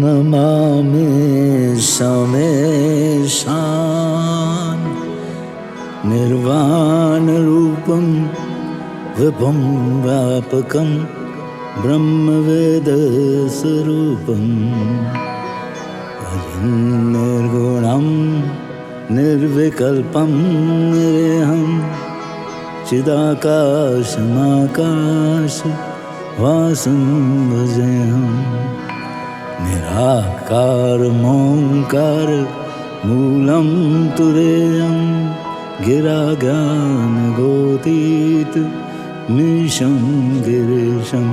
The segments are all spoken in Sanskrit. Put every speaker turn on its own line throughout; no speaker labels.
नमामि समेशान निर्वाणरूपं विभुं व्यापकं ब्रह्मवेदस्वरूपं निर्गुणं निर्विकल्पं निरेहं चिदाकाशमाकाशवासं भजेऽहं निराकारमोङ्कार मूलं तुरेयं गिरागानगोतीतमीशं गिरीशं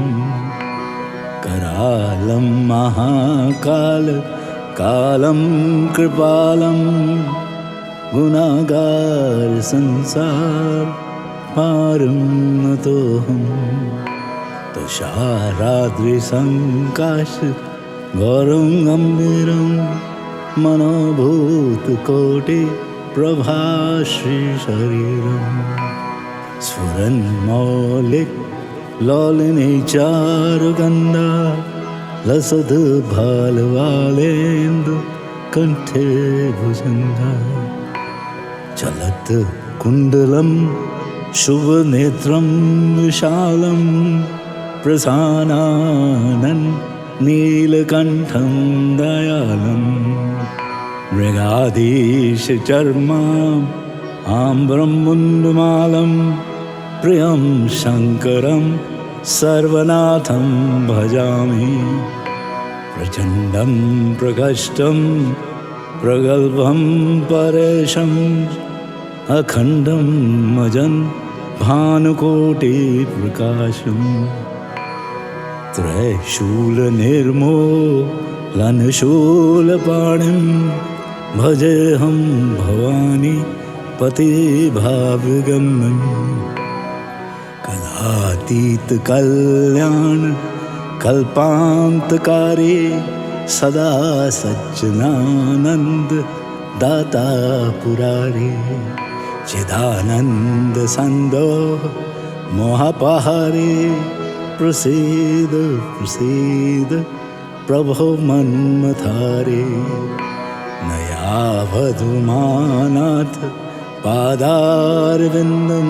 करालं महाकाल कालं कृपालं गुणागार संसार पारं नतोऽहं तुषाराद्रिसङ्काश गौरं गम्भीरं मनोभूतकोटि प्रभाश्रीशरीरं स्फुरन्मौलिक लौलिनीचारुगन्धा लसद्भालवालेन्दु कण्ठे भुजङ्गा चलत् कुण्डलं शुभनेत्रं विशालं प्रसानानन् नीलकण्ठं दयालं मृगाधीशचर्माम् आम्रं मुण्डमालं प्रियं शङ्करं सर्वनाथं भजामि प्रचण्डं प्रकष्टं प्रगल्भं परेशम् अखण्डं मजन् भानुकोटिप्रकाशम् त्रयशूलनिर्मूलनशूलपाणिं भजेऽहं भवानी पतिभावगम्यं कलातीतकल्याण कल्पान्तकारी सदा सच्चिदानन्द दाता पुरारी चिदानन्द सन्दोह मोहपहारी प्रसीद प्रसीद प्रभो मन्मथारे नयावधूमानाथ पादारविन्दं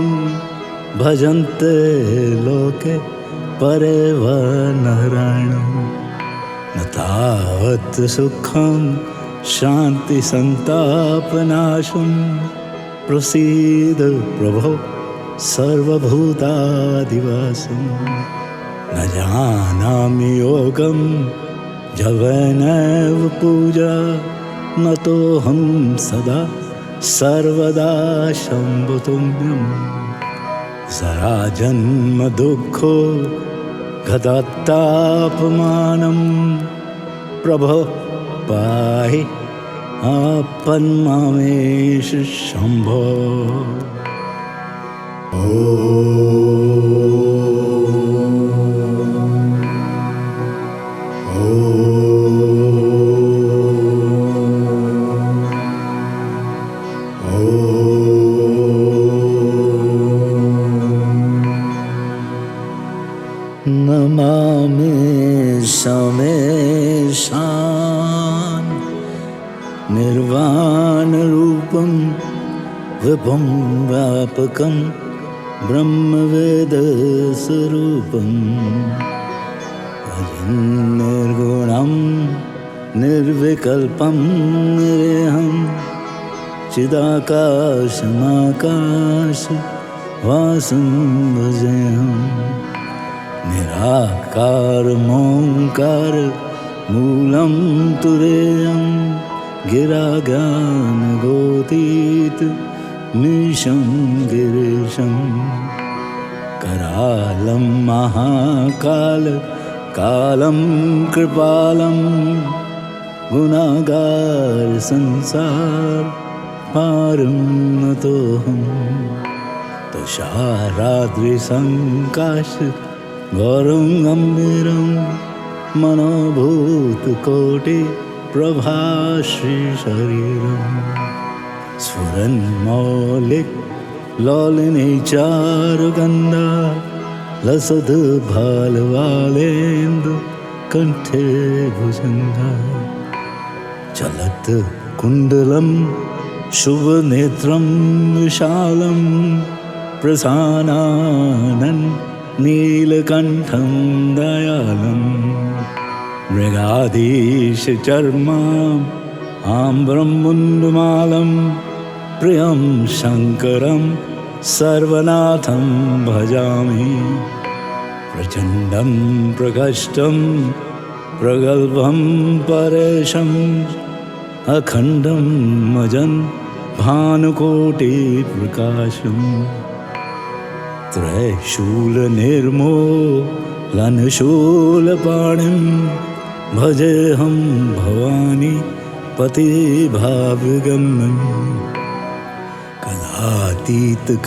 भजन्ते लोके परिवनहरणं न तावत् सुखं शान्तिसन्तापनाशं प्रसीद प्रभो सर्वभूतादिवासं न जानामि योगं जवनैव पूजा नतोऽहं सदा सर्वदा शम्भुतुभ्यं जराजन्म दुःखो गदत्तापमानं प्रभो पाहि आपन्मामेष शम्भो नमामि समेशान निर्वाणरूपं विभुं व्यापकं ब्रह्मवेदस्वरूपं निर्गुणं निर्विकल्पं निरेहं चिदाकाशमाकाशवासं भजेऽहं निराकारमोङ्कार मूलं तुरेयं गिरागानगोतीतमीशं गिरीशं करालं महाकाल कालं कृपालं गुणागार संसार पारं नतोऽहं तुषाराद्रिसङ्काश गौरं गम्भीरं मनोभूतकोटि प्रभाश्रीशरीरम् स्फुरन्मौलिक लौलिनी चारुगन्धा लसद्भालवालेन्दु कण्ठे भुजङ्गा चलत् कुण्डलं शुभनेत्रं विशालं प्रसानानन् नीलकण्ठं दयालम् मृगाधीशचर्माम् आम्रं मुण्डमालं प्रियं शङ्करं सर्वनाथं भजामि प्रचण्डं प्रकष्टं प्रगल्भं परेशम् अखण्डं मजन् भानुकोटिप्रकाशम् त्रयशूलनिर्मूलनशूलपाणिं भजेऽहं भवानी पतिभावगम्यं कलातीतकल्याण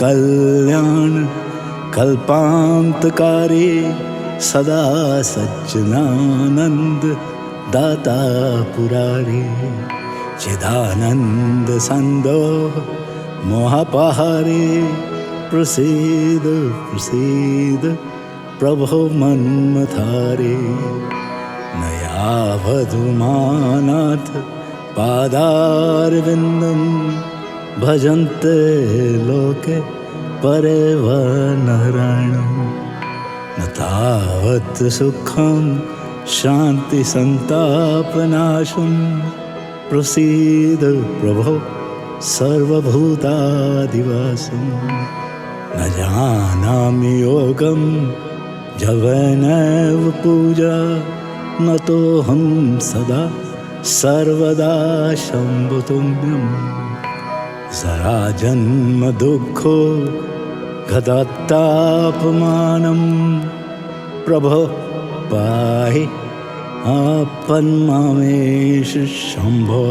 कल्पान्तकारी सदा सज्जनानन्द दाता पुरारी चिदानन्द सन्दोह मोहपहारी प्रसीद प्रसीद प्रभो मन्मथारी नयावधूमानाथ पादारविन्दं भजन्ते लोके परिवनहरणं न तावत् सुखं शान्तिसन्तापनाशं प्रसीद प्रभो सर्वभूतादिवासं न जानामि योगं जवनैव पूजा नतोऽहं सदा सर्वदा शम्भुतुभ्यं जराजन्म दुःखो गदत्तापमानं प्रभो पाहि आपन्मामेष शम्भो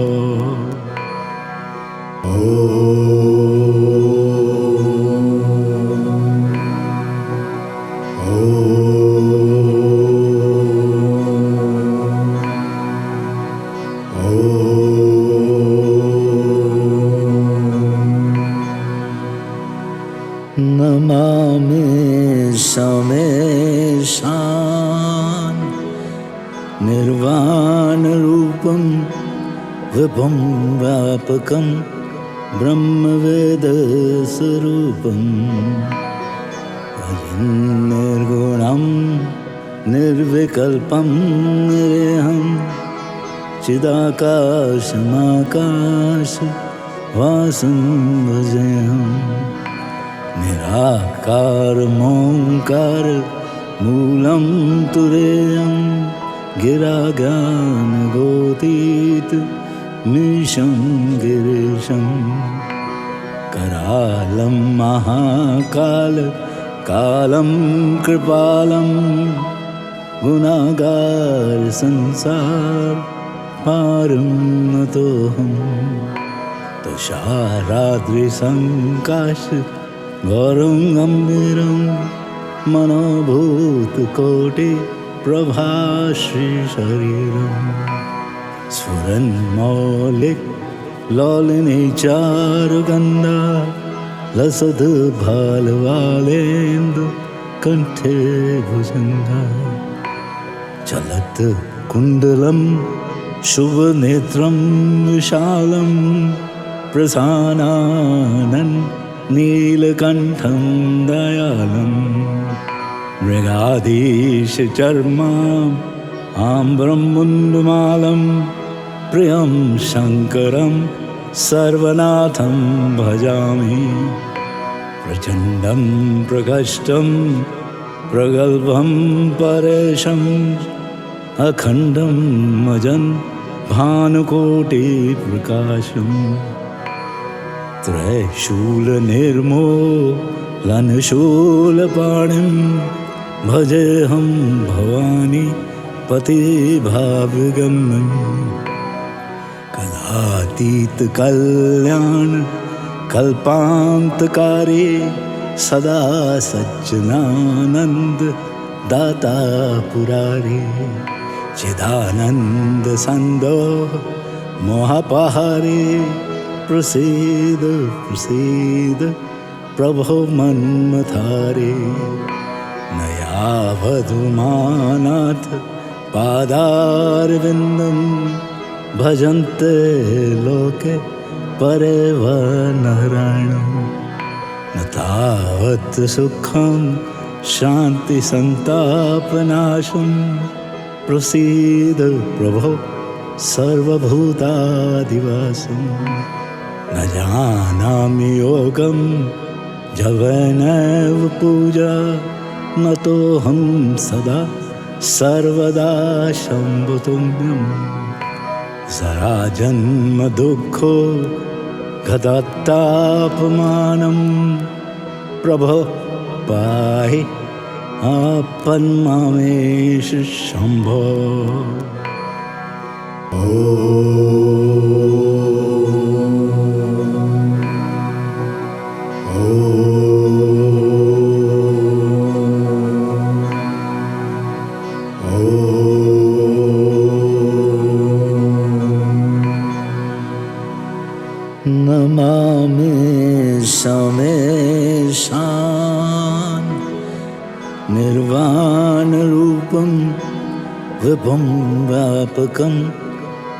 नमामि समेशान् निर्वाणरूपं विभुं व्यापकं ब्रह्मवेदस्वरूपं निर्गुणं निर्विकल्पं निरेहं चिदाकाशमाकाशवासं भजेऽहम् निराकारमोङ्कार मूलं तुरेयं गिरागानगोतीत मीशं गिरीशं करालं महाकाल कालं कृपालं गुणागार संसार पारं नतोऽहम् तुषाराद्रिसङ्काश गौरं गम्भीरं मनोभूतकोटि प्रभाश्रीशरीरम् स्फुरन्मौलिक लौलिनी चारुगन्धा लसद्भालवालेन्दु कण्ठे भुजङ्गा चलत् कुण्डलं शुभनेत्रं विशालं प्रसानानन् नीलकण्ठं दयालम् मृगाधीशचर्माम् आम्रं मुण्डमालं प्रियं शङ्करं सर्वनाथं भजामि प्रचण्डं प्रकष्टं प्रगल्भं परेशम् अखण्डं मजन् भानुकोटिप्रकाशम् त्रयशूलनिर्मूलनशूलपाणिं भजेऽहं भवानी पतिभावगम्यं कलातीतकल्याण कल्पान्तकारी सदा सच्चिदानंद दाता पुरारी चिदानंद संदोह मोहपहारे प्रसीद प्रसीद प्रभो मन्मथारे नयावधुमानाथ पादारविन्दं भजन्ते लोके परिवनहरणं न तावत् सुखं शान्ति संतापनाशं प्रसीद प्रभो सर्वभूतादिवासं न जानामि योगं जवनैव पूजा न तोऽहं सदा सर्वदा शम्भुतुम्यं जराजन्म दुःखो गदत्तापमानं प्रभो पाहि आपन्मामेष शम्भो नमामि समेशान् निर्वाणरूपं विभुं व्यापकं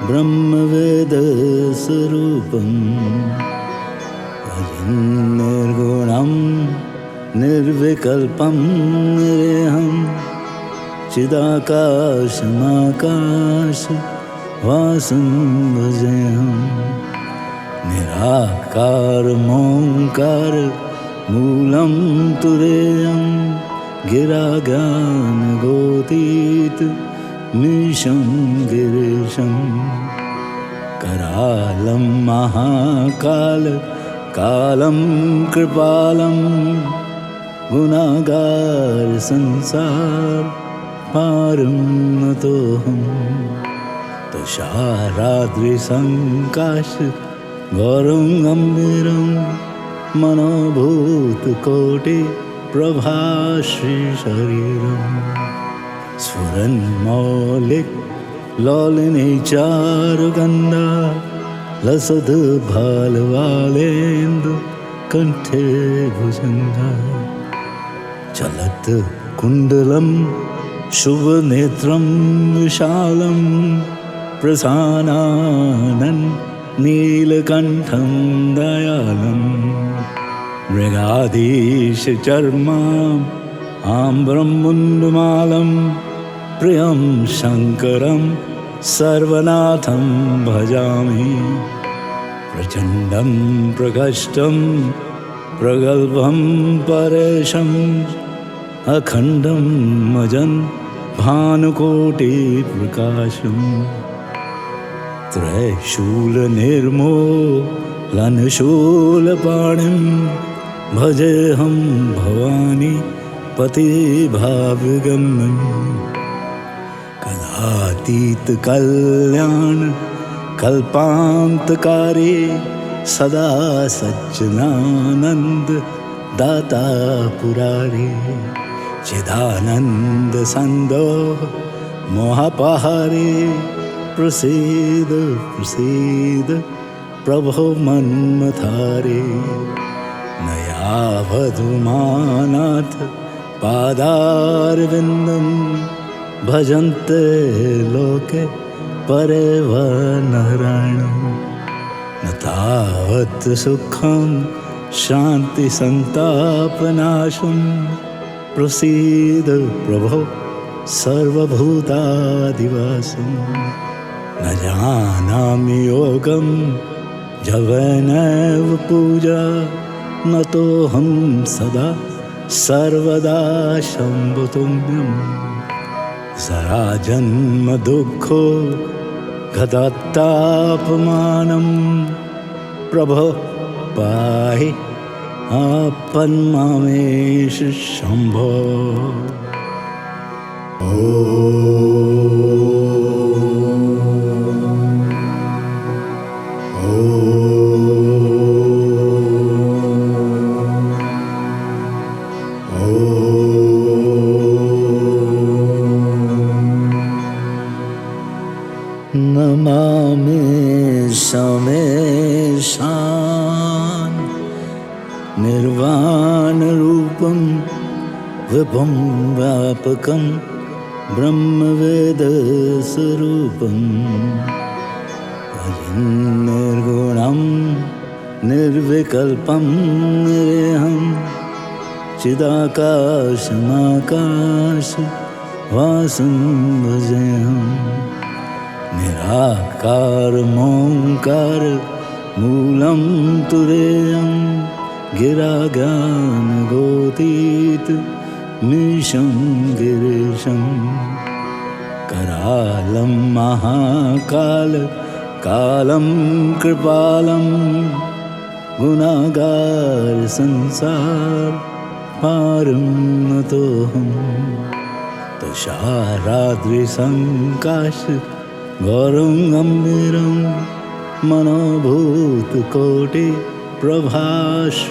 ब्रह्मवेदस्वरूपं निर्गुणं निर्विकल्पं निरेहं चिदाकाशमाकाशवासं भजेऽहम् निराकारमोङ्कार मूलं तुरेयं गिराज्ञानगोतीत मीशं गिरीशं करालं महाकाल कालं कृपालं गुणागार संसार पारं नतोऽहं तुषाराद्रिसङ्काश गौरं गम्भीरं मनोभूतकोटि प्रभाश्रीशरीरं स्फुरन्मौलिक लौलिनीचारुगन्धा लसद्भालवालेन्दु कण्ठे भुजङ्गा चलत् कुण्डलं शुभनेत्रं विशालं प्रसानानं नीलकण्ठं दयालं मृगाधीशचर्माम् आम्रं मुण्डमालं प्रियं शङ्करं सर्वनाथं भजामि प्रचण्डं प्रकष्टं प्रगल्भं परेशम् अखण्डं मजन् भानुकोटिप्रकाशम् त्रयशूलनिर्मूलनशूलपाणिं भजेऽहं भवानी पतिभावगम्यं कलातीतकल्याण कल्पान्तकारी सदा सच्चिदानन्द दाता पुरारी चिदानन्द संदोह मोहपहारे प्रसीद प्रसीद प्रभो मन्मथारे नयावधुमानाथ पादारविन्दं भजन्ते लोके परिवनहरणं न तावत् सुखं शान्ति संतापनाशं प्रसीद प्रभो सर्वभूतादिवासं न जानामि योगं जवनैव पूजा न तोऽहं सदा सर्वदा शम्भुतुम्यं जराजन्म दुःखो गदत्तापमानं प्रभो पाहि आपन्मामेष शम्भो समेशान निर्वाण रूपं विभुं व्यापकं ब्रह्मवेद स्वरूपं निर्गुणं निर्विकल्पं निरेहं चिदाकाशमाकाश वासं भजेऽहं निराकारमोङ्कार मूलं तुरेयं गिराज्ञानगोतीत मीशं गिरीशं करालं महाकाल कालं कृपालं गुणागार संसार पारं नतोऽहं तुषाराद्रिसङ्काश गौरं गम्भीरं मनोभूतकोटि प्रभाश्रीशरीरं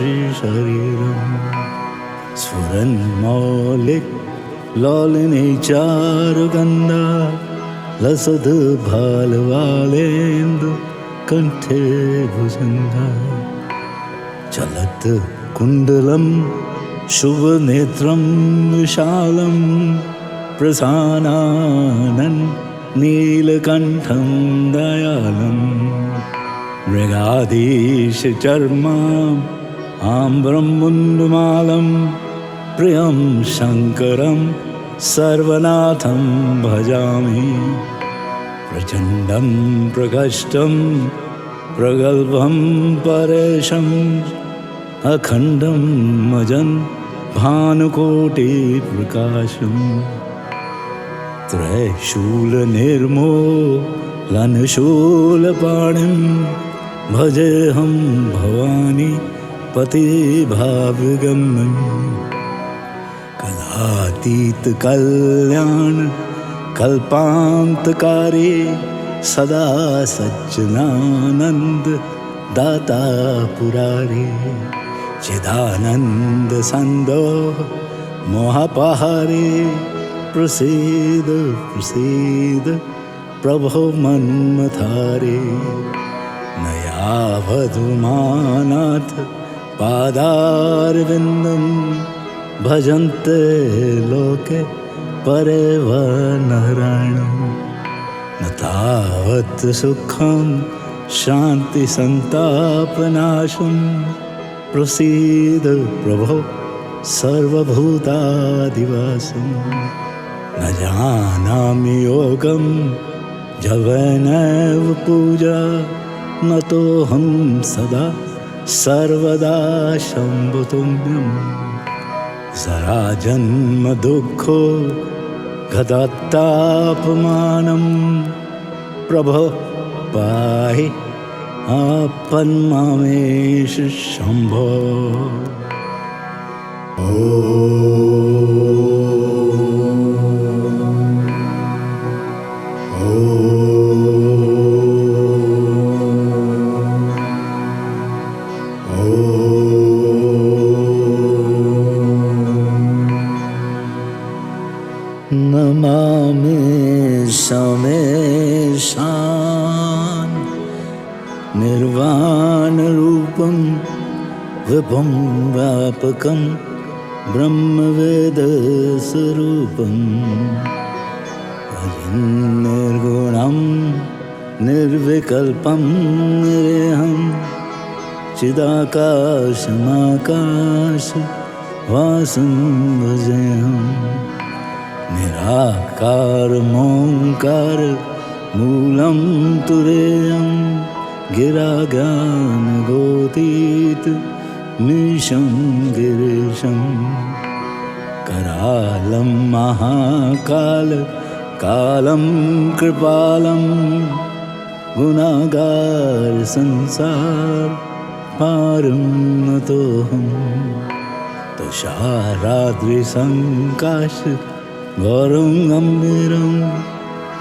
स्फुरन्मौलिक लौलिनीचारुगन्धा लसद्भालवालेन्दु कण्ठे भुजङ्गा चलत् कुण्डलं शुभनेत्रं विशालं प्रसानानं नीलकण्ठं दयालं मृगाधीशचर्माम् आम्रं मुण्डमालं प्रियं शङ्करं सर्वनाथं भजामि प्रचण्डं प्रकष्टं प्रगल्भं परेशम् अखण्डं मजन् भानुकोटिप्रकाशं त्रयशूलनिर्मूलनशूलपाणिं भजेऽहं भवानी पतिभावगम्यं कलातीतकल्याण कल्पान्तकारी सदा सज्जनानन्द दाता पुरारी चिदानन्द सन्दोह मोहपहारी प्रसीद प्रसीद प्रभो मन्मथारी नयावधूमानाथ पादारविन्दं भजन्ते लोके परिवनहरणं न तावत् सुखं शान्तिसन्तापनाशं प्रसीद प्रभो सर्वभूतादिवासं न जानामि योगं जवनैव पूजा नतोऽहं सदा सर्वदा शम्भुतुभ्यं जराजन्म दुःखो गदत्तापमानं प्रभो पाहि आपन्मामेश शम्भो नमामि समेशान निर्वाण रूपं विभुं व्यापकं ब्रह्मवेद स्वरूपं निर्गुणं निर्विकल्पं निरेहं चिदाकाशमाकाश वासं भजेऽहं निराकारमोङ्कार मूलं तुरेयं गिराज्ञानगोतीत मीशं गिरीशं करालं महाकाल कालं कृपालं गुणागार संसार पारं नतोऽहं तुषाराद्रिसङ्काश गौरं गम्भीरं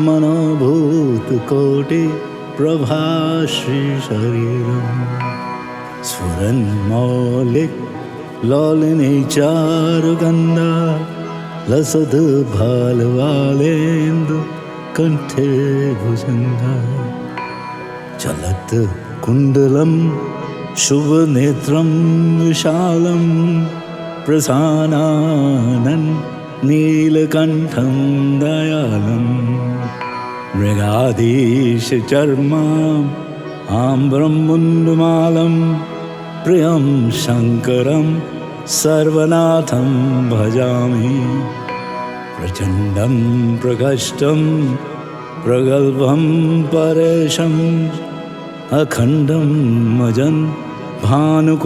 मनोभूतकोटि प्रभाश्रीशरीरं स्फुरन्मौलिक लौलिनीचारुगन्धा लसद्भालवालेन्दु कण्ठे भुजङ्गा चलत कुंडलम शुभ नेत्रम विशालम प्रसानानं नीलकंठं दयालं मृगाधीश चर्माम् आम्रं मुण्डमालं प्रियं शंकरं सर्वनाथं भजामि प्रचंडं प्रकष्टं प्रगल्भं परेशम् अखंडं मजं भानुकोटिप्रकाशम्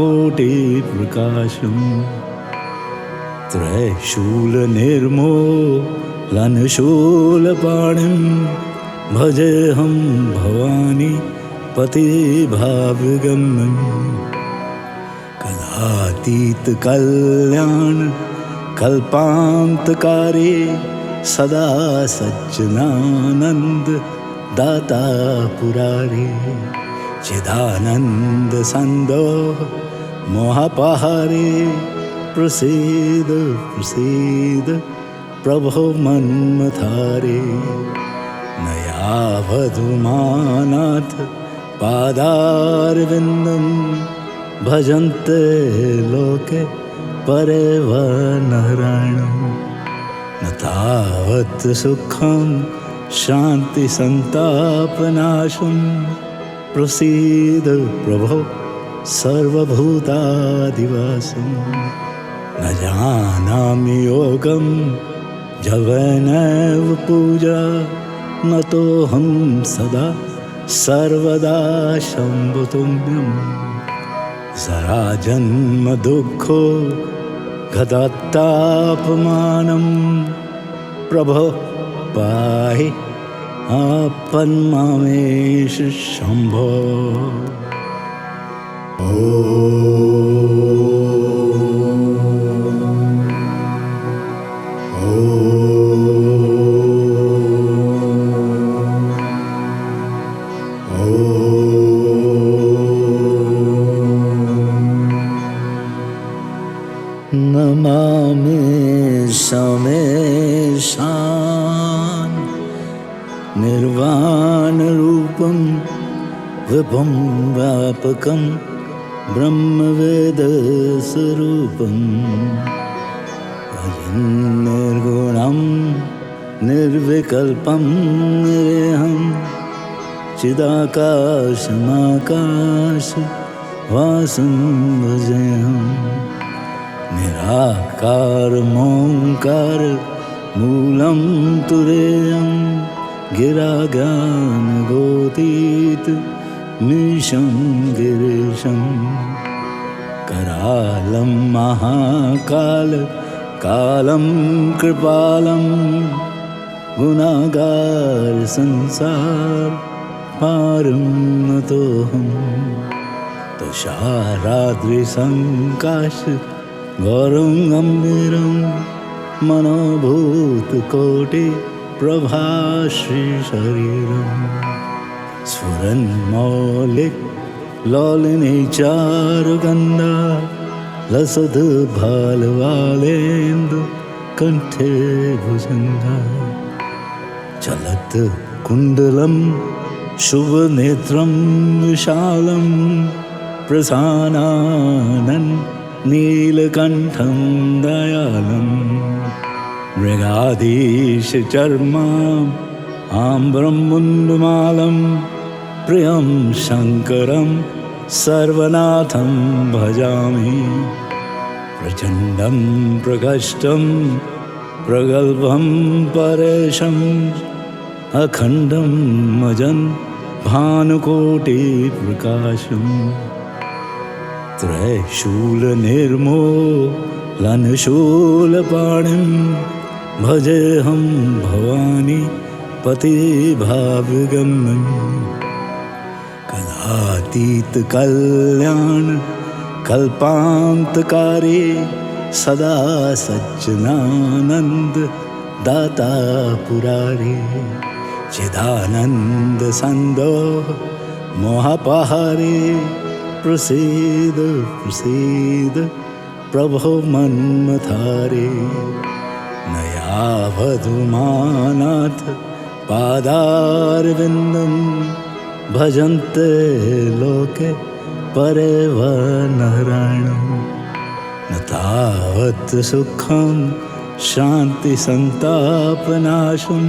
त्रैशूलनिर्मूलनशूलपाणिं भजेऽहं भवानी पतिभावगम्यं कलातीतकल्याण कल्पान्तकारी सदा सज्जनानंद दाता पुरारी चिदानंद संदो मोहपहारी प्रसीद प्रसीद प्रभो मन्मथारी नयावधूमानाथ पादारविन्दं भजन्ते लोके परिवनरायणं न तावत् सुखं शांति संतापनाशं प्रसीद प्रभो सर्वभूतादिवासं न जानामि योगं जवनैव पूजा न तोऽहं सदा सर्वदा शम्भुतुम्यं जरा जन्म दुःखो गदत्तापमानं प्रभो पाहि आपन्मामेष शम्भो नमामि समेशान निर्वाणरूपं विभुं व्यापकं ब्रह्मवेदस्वरूपं निर्गुणं निर्विकल्पं निरेहं चिदाकाशमाकाशवासं भजेऽहं निराकारमोङ्कार मूलं तुरेयं गिराज्ञानगोतीत मीशं गिरीशं करालं महाकाल कालं कृपालं गुणागार संसार पारं नतोऽहं तुषाराद्रिसङ्काश गौरं गम्भीरं मनोभूतकोटि प्रभाश्रीशरीरं स्फुरन्मौलिक लौलिनीचारुगन्धा लसद्भालवालेन्दु कंठे भुजङ्गा चलत कुण्डलं शुभनेत्रं विशालं प्रसानानं नीलकंठं दयालं मृगाधीश चर्माम् आम्रं मुण्डमालं प्रियं शंकरं सर्वनाथं भजामि प्रचंडं प्रकष्टं प्रगल्भं परेशम् अखंडं मजं भानुकोटिप्रकाशम् त्रैशूलनिर्मूलनशूलपाणिं भजेऽहं भवानी पतिभावगम्यं कलातीतकल्याण कल्पान्तकारी सदा सज्जनानंद दाता पुरारी चिदानंद संदो मोहपहारी प्रसीद प्रसीद प्रभो मन्मथारी नयावधूमानाथ पादारविन्दं भजन्ते लोके परिवनरायणं न तावत् सुखं शान्ति संतापनाशं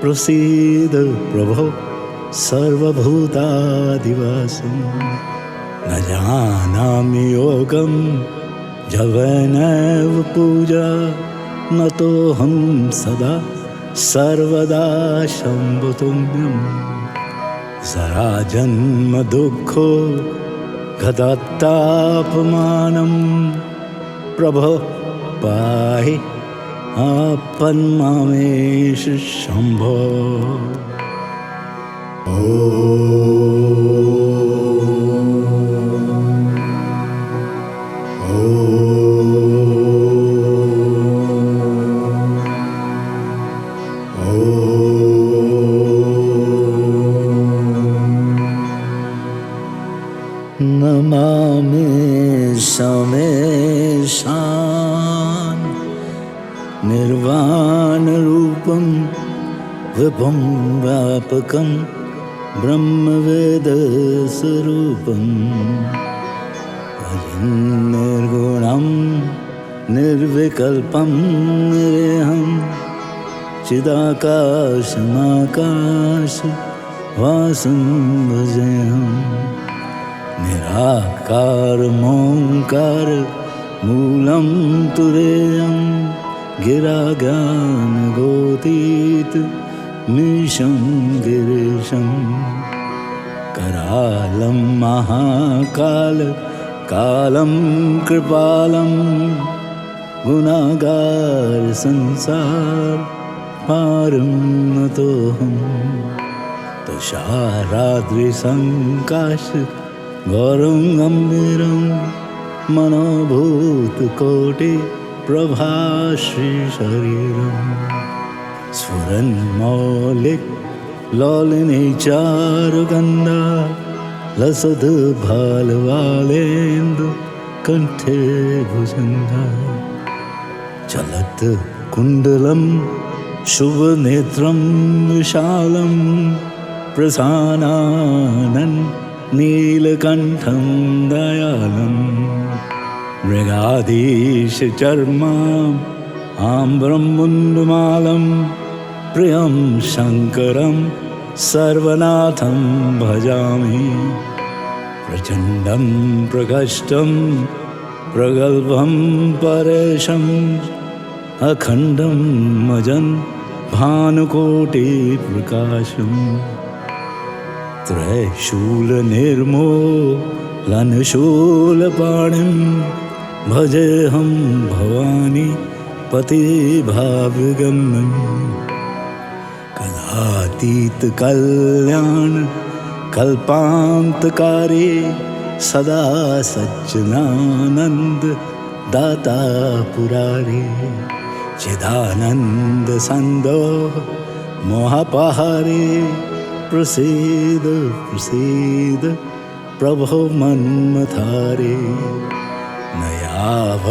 प्रसीद प्रभो सर्वभूतादिवासं न जानामि योगं जवनैव पूजा न तोऽहं सदा सर्वदा शम्भुतुभ्यं जरा जन्म दुःखो गदत्तापमानं प्रभो पाहि आपन्मामेष शम्भो नमामि समेशान् निर्वाणरूपं विभुं व्यापकं ब्रह्मवेदस्वरूपं निर्गुणं निर्विकल्पं निरेहं चिदाकाशमाकाशवासं भजेऽहम् निराकारमोङ्कार मूलं तुरेयं गिरागानगोतीत मीशं गिरीशं करालं महाकाल कालं कृपालं गुणागार संसार पारं नतोऽहं तुषाराद्रिसङ्काश गौरं गम्भीरं मनोभूतकोटि प्रभाश्रीशरीरं स्फुरन्मौलिक लौलिनी चारुगन्धा लसद्भालवालेन्दु कण्ठे भुजङ्गा चलत् कुण्डलं शुभनेत्रं विशालं प्रसानानन् नीलकण्ठं दयालं मृगाधीशचर्माम् आम्रं मुण्डमालं प्रियं शङ्करं सर्वनाथं भजामि प्रचण्डं प्रकष्टं प्रगल्भं परेशम् अखण्डं मजन् भानुकोटिप्रकाशम् त्रयशूलनिर्मूलनशूलपाणिं भजेऽहं भवानी पतिभावगम्यं कलातीतकल्याण कल्पान्तकारी सदा सच्चिदानन्द दाता पुरारी चिदानन्द सन्दोह मोहपहारी प्रसीद प्रसीद प्रभो मन्मथारे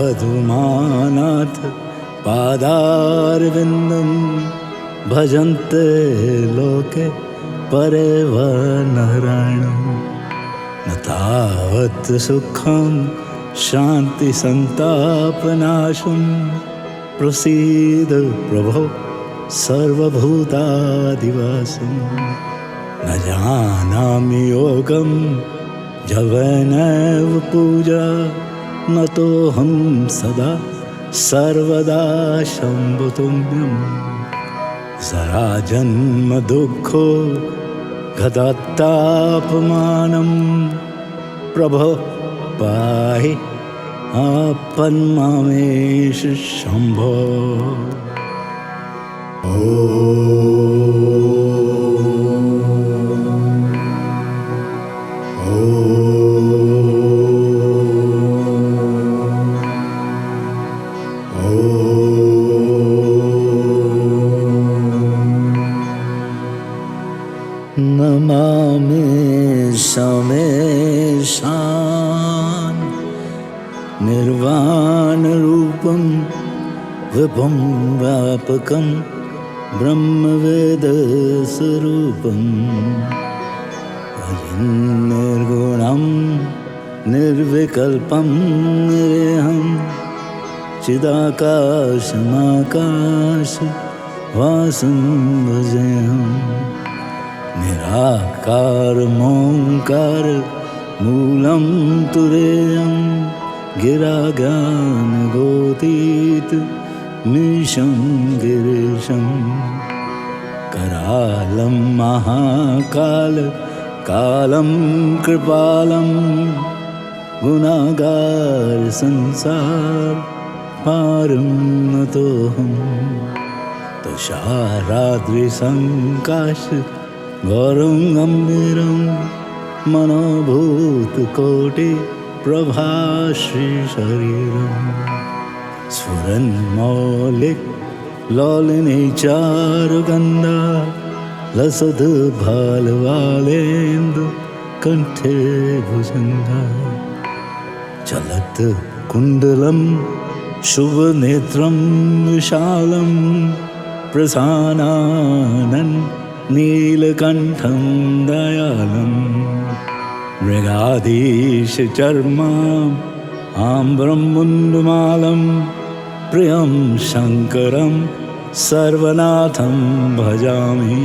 नयावधुमानाथ पादारविन्दं भजन्ते लोके परिवनरायणं न तावत् सुखं शान्ति संतापनाशं प्रसीद प्रभो सर्वभूतादिवासं न जानामि योगं जवनैव पूजा न तोऽहं सदा सर्वदा शम्भुतुभ्यं जरा जन्म दुःखो गदत्तापमानं प्रभो पाहि आपन्मामेष शम्भो नमामि समेशान् निर्वाणरूपं विभुं व्यापकं ब्रह्मवेदस्वरूपं निर्गुणं निर्विकल्पं निरेहं चिदाकाशमाकाशवासं भजेऽहं निराकारमोङ्कार मूलं तुरेयं गिरागानगोतीतमीशं गिरीशं करालं महाकाल कालं कृपालं गुणागार संसार पारं नतोऽहं तुषाराद्रिसङ्काश गौरं गम्भीरं मनोभूतकोटि प्रभाश्रीशरीरं स्फुरन्मौलिक लौलिनी चारुगन्धा लसद्भालवालेन्दु कण्ठे भुजङ्गा चलत् कुण्डलं शुभनेत्रं विशालं प्रसानानं नीलकण्ठं दयालं मृगाधीशचर्माम् आम्रं मुण्डमालं प्रियं शङ्करं सर्वनाथं भजामि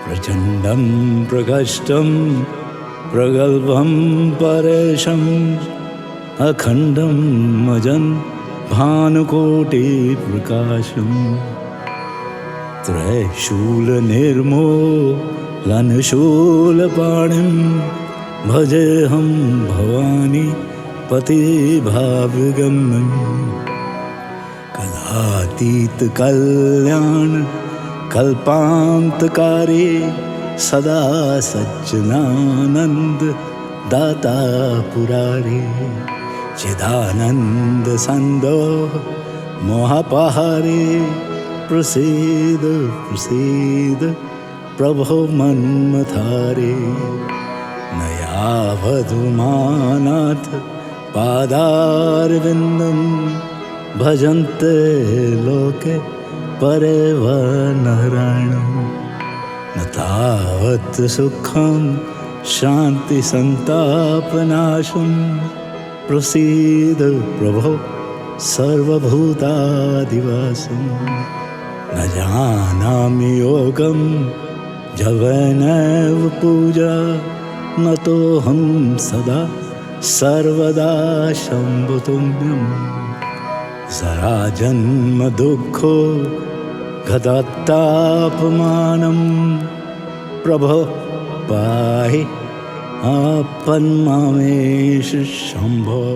प्रचण्डं प्रकष्टं प्रगल्भं परेशम् अखण्डं अजन् भानुकोटिप्रकाशं त्रयशूलनिर्मूलनशूलपाणिं भजेऽहं भवानी पतिभावगम्यं कलातीतकल्याण कल्पान्तकारी सदा सज्जनानन्द दाता पुरारी चिदानन्द सन्दोह मोहपहारी प्रसीद प्रसीद प्रभो मन्मथारी नयावधुमानाथ पादारविन्दं भजन्ते लोके परिवनहरणं न तावत् सुखं शान्तिसन्तापनाशं प्रसीद प्रभो सर्वभूतादिवासं न जानामि योगं जवनैव पूजा नतोऽहं सदा सर्वदा शम्भुतुम्यं जराजन्मदुःखो गदत्तापमानं प्रभो पाहि आपन्मामेष शम्भो।